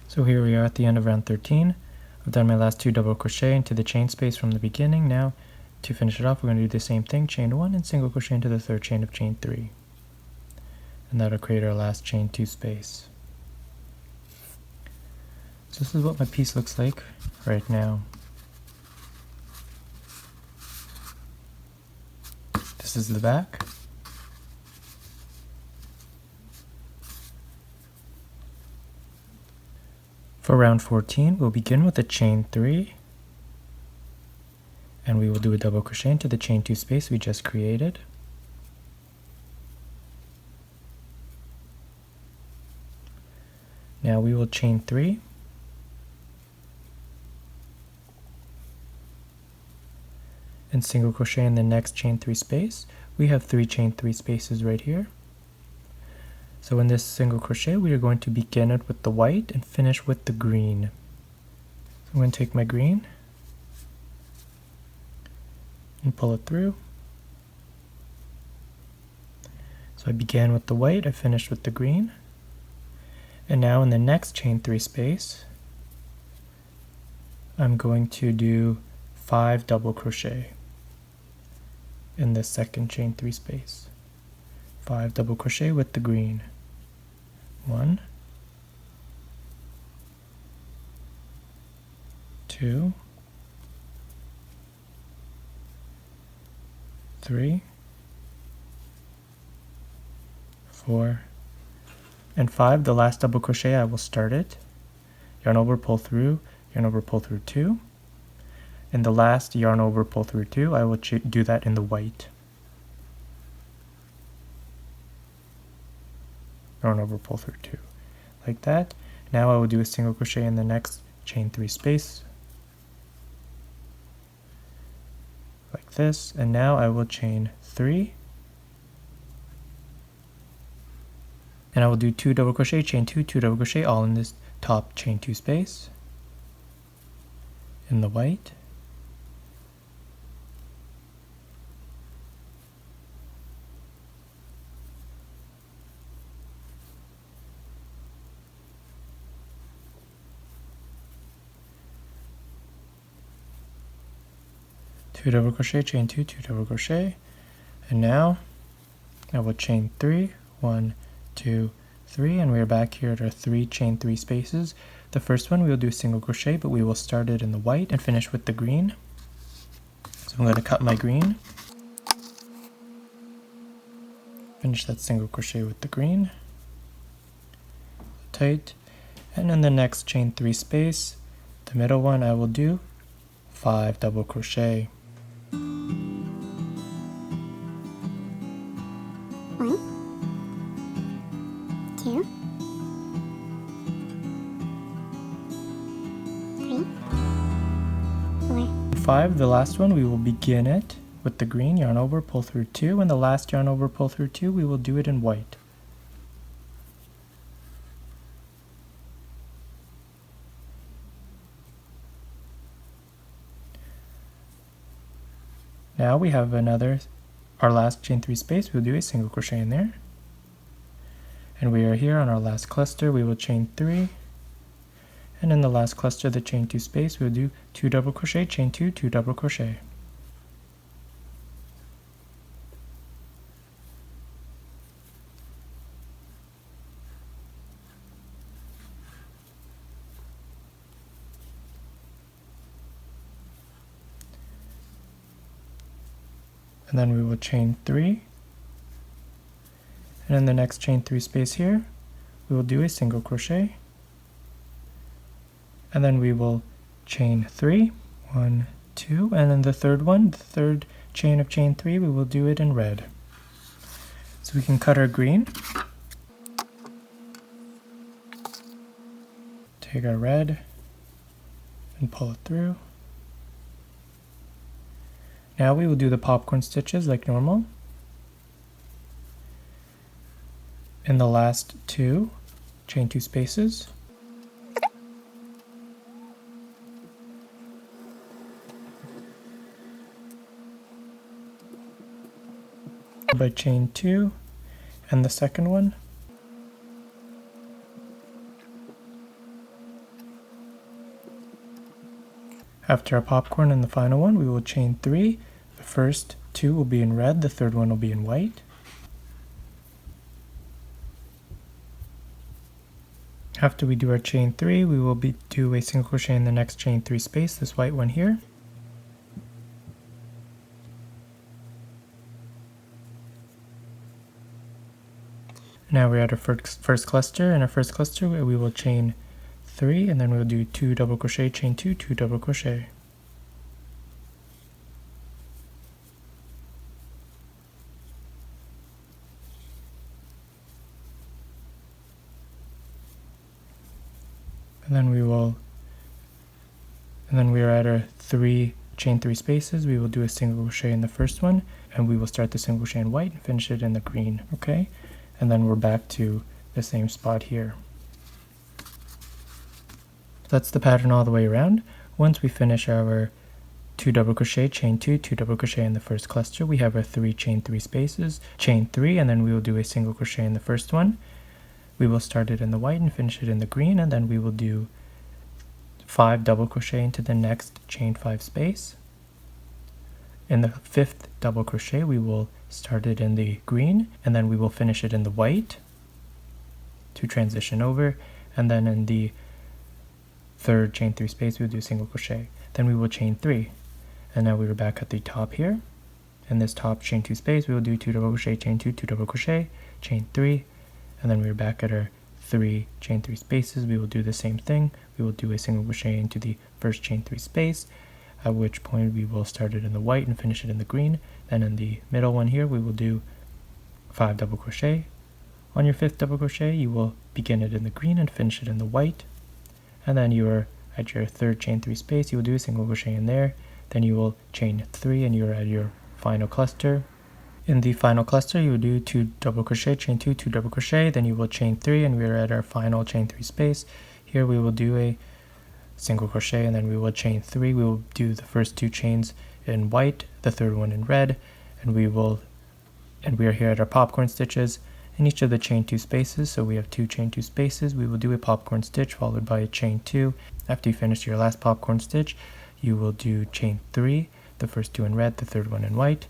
So here we are at the end of round 13. I've done my last 2 double crochet into the chain space from the beginning. Now to finish it off, we're going to do the same thing, chain 1 and single crochet into the third chain of chain 3. And that'll create our last chain 2 space. So this is what my piece looks like right now. This is the back. For round 14, we'll begin with a chain 3, and we will do a double crochet into the chain 2 space we just created. Now we will chain 3, and single crochet in the next chain 3 space. We have 3 chain 3 spaces right here. So in this single crochet, we are going to begin it with the white and finish with the green. So I'm going to take my green and pull it through. So I began with the white, I finished with the green. And now in the next chain 3 space, I'm going to do 5 double crochet in this second chain 3 space. 5 double crochet with the green. 1, 2, 3, 4, and 5. The last double crochet, I will start it, yarn over, pull through, yarn over, pull through 2. And the last yarn over, pull through 2, I will do that in the white. Yarn over, pull through 2, like that. Now I will do a single crochet in the next chain 3 space, like this, and now I will chain 3, and I will do 2 double crochet, chain 2, 2 double crochet, all in this top chain 2 space, in the white. Two double crochet, chain 2, 2 double crochet, and now I will chain 3, 1, 2, 3, and we are back here at our 3 chain 3 spaces. The first one we will do single crochet, but we will start it in the white and finish with the green. So I'm going to cut my green, finish that single crochet with the green, tight, and in the next chain 3 space, the middle one, I will do 5 double crochet. 1, 2, 3, 4. 5, the last one, we will begin it with the green, yarn over, pull through 2, and the last yarn over, pull through 2, we will do it in white. Now we have our last chain 3 space, we'll do a single crochet in there. And we are here on our last cluster, we will chain 3. And in the last cluster, the chain 2 space, we'll do 2 double crochet, chain 2, 2 double crochet. And then we will chain 3, and in the next chain 3 space here, we will do a single crochet, and then we will chain 3, 1, 2, and in the third one, the third chain of chain 3, we will do it in red. So we can cut our green, take our red, and pull it through. Now we will do the popcorn stitches like normal. In the last 2 chain 2 spaces. By chain 2 and the second one. After our popcorn and the final one, we will chain 3. The first 2 will be in red, the third one will be in white. After we do our chain 3, we will do a single crochet in the next chain 3 space, this white one here. Now we're at our first cluster. In our first cluster, we will chain 3, and then we'll do 2 double crochet, chain 2, 2 double crochet. And then we are at our 3 chain 3 spaces. We will do a single crochet in the first one, and we will start the single crochet in white and finish it in the green, okay? And then we're back to the same spot here. That's the pattern all the way around. Once we finish our 2 double crochet, chain 2, 2 double crochet in the first cluster, we have our 3 chain 3 spaces, chain 3, and then we will do a single crochet in the first one. We will start it in the white and finish it in the green, and then we will do 5 double crochet into the next chain 5 space. In the 5th double crochet, we will start it in the green, and then we will finish it in the white to transition over, and then in the 3rd chain 3 space, we'll do single crochet. Then we will chain 3, and now we are back at the top here. In this top chain 2 space, we will do 2 double crochet, chain 2, 2 double crochet, chain 3, and then we're back at our 3 chain 3 spaces. We will do the same thing. We will do a single crochet into the first chain 3 space, at which point we will start it in the white and finish it in the green. Then in the middle one here, we will do 5 double crochet. On your 5th double crochet, you will begin it in the green and finish it in the white. And then you are at your 3rd chain 3 space, you will do a single crochet in there. Then you will chain 3, and you are at your final cluster. In the final cluster, you will do 2 double crochet, chain 2, 2 double crochet, then you will chain 3, and we are at our final chain 3 space. Here we will do a single crochet, and then we will chain 3. We will do the first 2 chains in white, the 3rd one in red, and we are here at our popcorn stitches in each of the chain 2 spaces. So we have 2 chain 2 spaces. We will do a popcorn stitch followed by a chain 2. After you finish your last popcorn stitch, you will do chain 3, the first 2 in red, the 3rd one in white.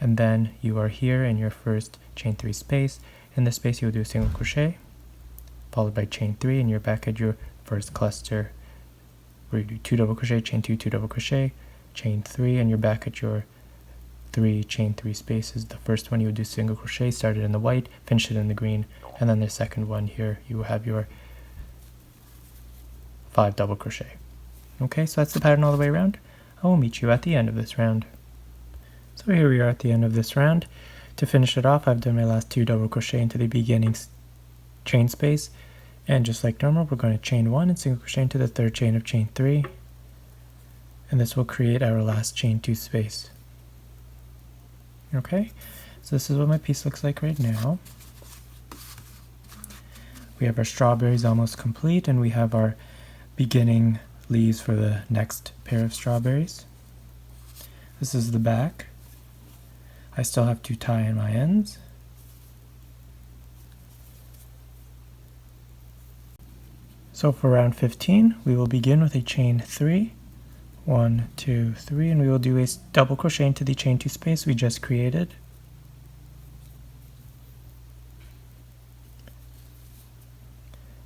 And then you are here in your first chain 3 space. In this space, you will do a single crochet, followed by chain 3, and you're back at your first cluster, where you do 2 double crochet, chain 2, 2 double crochet, chain 3, and you're back at your 3 chain 3 spaces. The first one you will do single crochet, start it in the white, finish it in the green, and then the second one here, you will have your 5 double crochet. Okay, so that's the pattern all the way around. I will meet you at the end of this round. So here we are at the end of this round. To finish it off, I've done my last 2 double crochet into the beginning chain space, and just like normal, we're going to chain 1 and single crochet into the 3rd chain of chain 3, and this will create our last chain 2 space. Okay, so this is what my piece looks like right now. We have our strawberries almost complete, and we have our beginning leaves for the next pair of strawberries. This is the back. I still have to tie in my ends. So for round 15, we will begin with a chain 3, 1, 2, 3, and we will do a double crochet into the chain 2 space we just created.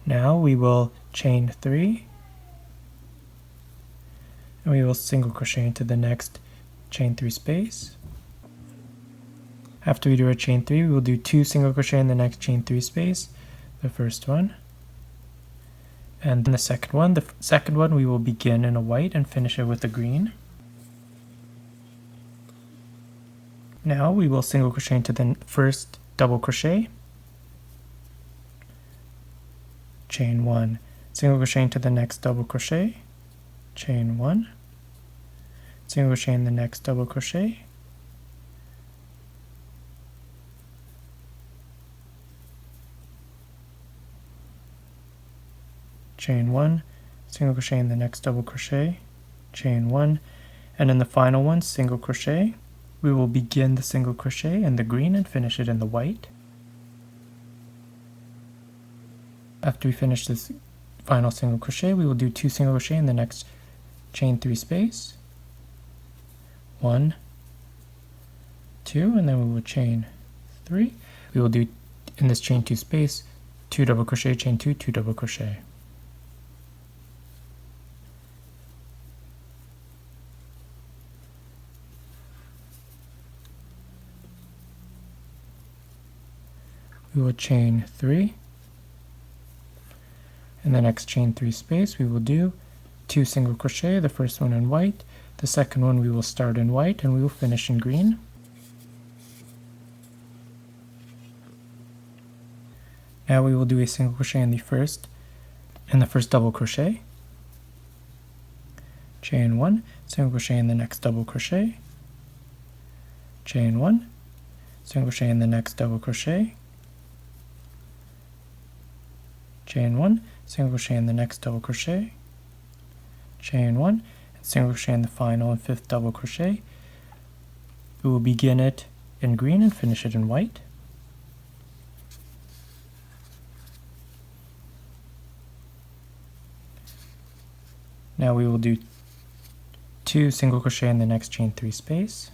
Now we will chain 3, and we will single crochet into the next chain 3 space. After we do our chain 3, we will do 2 single crochet in the next chain 3 space, the first one, and then the second one. The second one we will begin in a white and finish it with a green. Now we will single crochet into the first double crochet, chain 1, single crochet into the next double crochet, chain 1, single crochet in the next double crochet, chain 1, single crochet in the next double crochet, chain 1, and in the final one, single crochet. We will begin the single crochet in the green and finish it in the white. After we finish this final single crochet, we will do 2 single crochet in the next chain 3 space, 1, 2, and then we will chain 3. We will do in this chain 2 space 2 double crochet, chain 2, 2 double crochet. We will chain 3. In the next chain 3 space we will do 2 single crochet, the first one in white, the second one we will start in white, and we will finish in green. Now we will do a single crochet in the first double crochet, chain 1, single crochet in the next double crochet, chain 1, single crochet in the next double crochet, chain 1, single crochet in the next double crochet, chain 1, and single crochet in the final and fifth double crochet. We will begin it in green and finish it in white. Now we will do 2 single crochet in the next chain 3 space,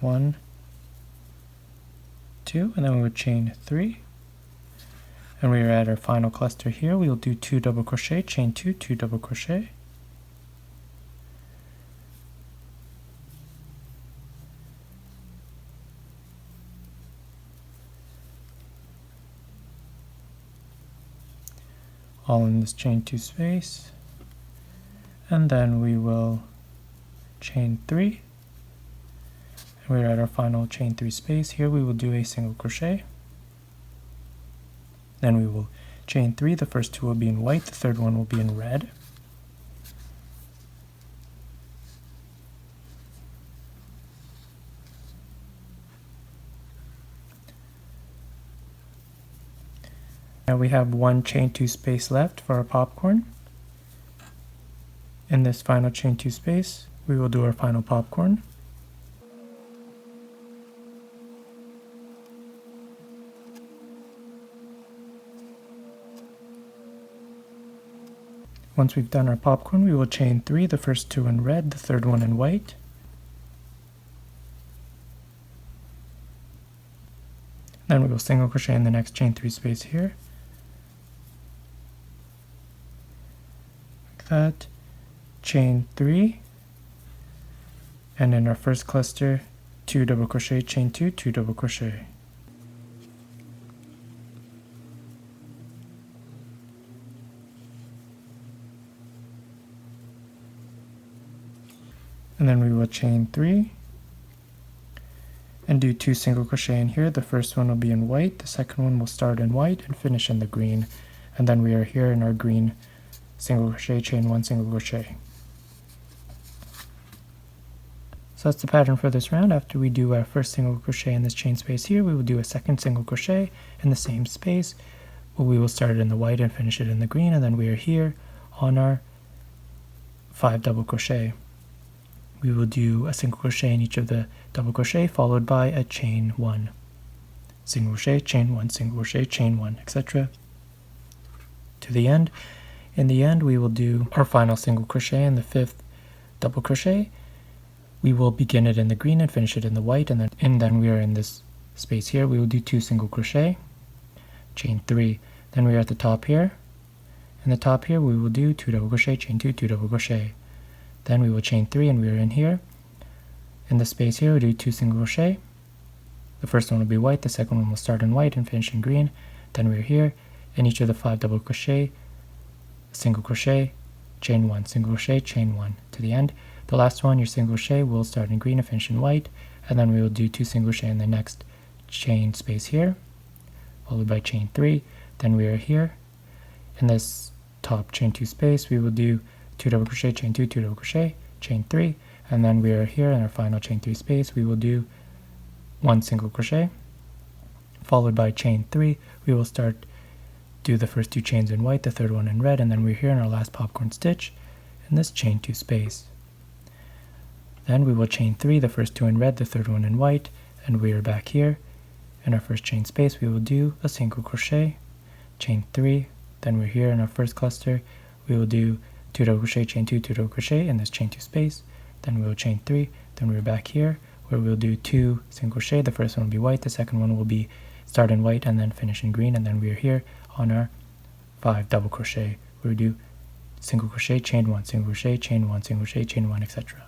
1, 2, and then we would chain 3. And we are at our final cluster here. We will do 2 double crochet, chain 2, 2 double crochet. All in this chain 2 space. And then we will chain 3. We're at our final chain 3 space. Here we will do a single crochet. Then we will chain 3. The first 2 will be in white, the third one will be in red. Now we have 1 chain 2 space left for our popcorn. In this final chain 2 space, we will do our final popcorn. Once we've done our popcorn, we will chain 3, the first 2 in red, the third one in white. Then we will single crochet in the next chain 3 space here. Like that. Chain 3. And in our first cluster, 2 double crochet, chain 2, 2 double crochet. And then we will chain 3 and do 2 single crochet in here. The first one will be in white, the second one will start in white and finish in the green. And then we are here in our green single crochet, chain 1 single crochet. So that's the pattern for this round. After we do our first single crochet in this chain space here, we will do a second single crochet in the same space. We will start it in the white and finish it in the green, and then we are here on our 5 double crochet. We will do a single crochet in each of the double crochet, followed by a chain 1, single crochet, chain 1, single crochet, chain 1, etc. to the end. In the end, we will do our final single crochet in the 5th double crochet. We will begin it in the green and finish it in the white, and then we are in this space here. We will do 2 single crochet, chain 3. Then we are at the top here. In the top here, we will do 2 double crochet, chain 2, 2 double crochet. Then we will chain 3 and we are in here. In the space here, we do 2 single crochet. The first one will be white, the second one will start in white and finish in green. Then we are here. In each of the 5 double crochet, single crochet, chain 1, single crochet, chain 1 to the end. The last one, your single crochet, will start in green and finish in white. And then we will do 2 single crochet in the next chain space here, followed by chain 3. Then we are here. In this top chain 2 space, we will do 2 double crochet, chain 2, 2 double crochet, chain 3, and then we are here in our final chain 3 space. We will do 1 single crochet, followed by chain 3. We will do the first 2 chains in white, the third one in red, and then we're here in our last popcorn stitch in this chain 2 space. Then we will chain 3, the first 2 in red, the third one in white, and we are back here in our first chain space, we will do a single crochet, chain 3, then we're here in our first cluster, we will do 2 double crochet, chain 2, 2 double crochet in this chain 2 space, then we will chain 3, then we're back here where we'll do 2 single crochet. The first one will be white, the second one will be start in white and then finish in green, and then we're here on our 5 double crochet where we do single crochet, chain 1, single crochet, chain 1, single crochet, chain 1, etc.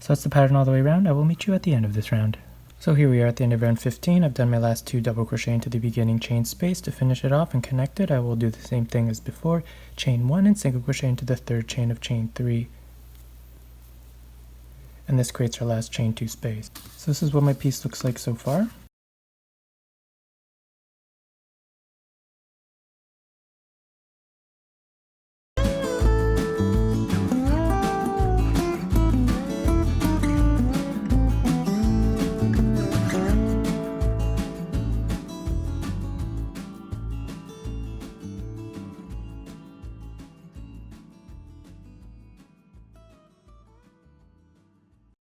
So that's the pattern all the way around. I will meet you at the end of this round. So here we are at the end of round 15. I've done my last 2 double crochet into the beginning chain space. To finish it off and connect it, I will do the same thing as before, chain 1 and single crochet into the third chain of chain 3. And this creates our last chain 2 space. So this is what my piece looks like so far.